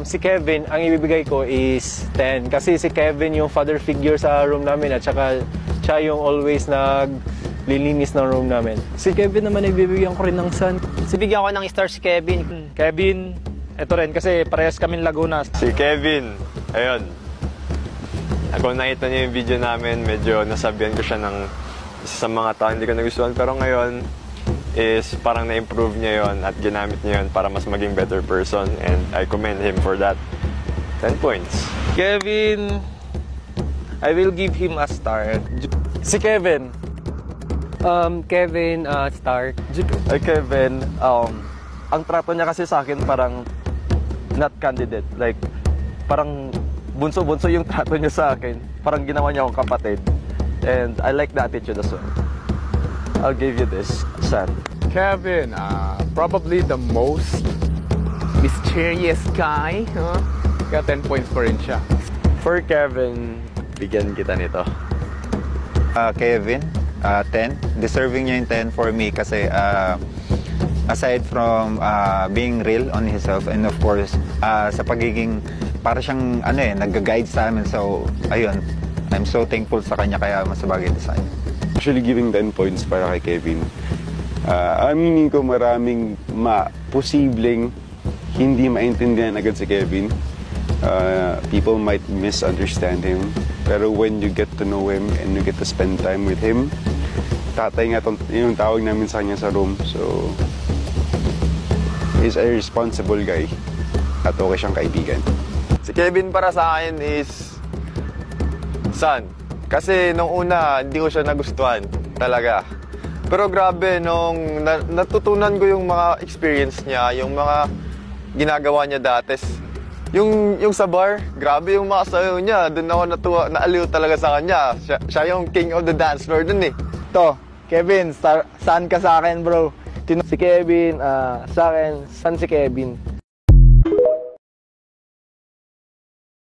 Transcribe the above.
Si Kevin, ang ibibigay ko is 10. Kasi si Kevin yung father figure sa room namin at saka siya yung always naglilinis ng room namin. Si Kevin naman ibibigyan ko rin ng sun. Bigyan ko ng star si Kevin. Kevin, ito rin kasi parehas kaming Laguna. Si Kevin, ayun. Kung nakita niyo yung video namin, medyo nasabihan ko siya ng isa sa mga tao hindi ko nagustuhan. Pero ngayon is parang na-improve niya yon at ginamit niya yon para mas maging better person. And I commend him for that. 10 points. Kevin, I will give him a star. Si Kevin. Kevin, star. Ay Kevin, ang trato niya kasi sa akin parang not candidate. Like, parang bunso-bunso yung trato niya sa akin. Parang ginawa niya akong kapatid. And I like the attitude as well. I'll give you this, son. Kevin, probably the most mysterious guy. Kaya 10 points pa rin siya. For Kevin, bigyan kita nito. Kevin, 10. Deserving niya yung 10 for me kasi aside from being real on himself and of course sa pagiging para siyang nag-guide sa amin. So ayun, I'm so thankful sa kanya kaya mas bagay ito sa kanya. Actually giving 10 points para kay Kevin. Aminin ko maraming posibleng hindi maintindihan agad si Kevin. People might misunderstand him. Pero when you get to know him and you get to spend time with him, tatay nga yung tawag namin sa kanya sa room. So, he's a responsible guy at okay siyang kaibigan. Si Kevin para sa akin is son. Kasi nung una, hindi ko siya nagustuhan talaga. Pero grabe, nung natutunan ko yung mga experience niya, yung mga ginagawa niya dati. Yung sa bar, grabe yung mga sayo niya. Doon ako naaliw talaga sa kanya. Siya yung king of the dance floor dun eh. To, Kevin, saan ka sa akin, bro? Si Kevin, sa akin, san si Kevin?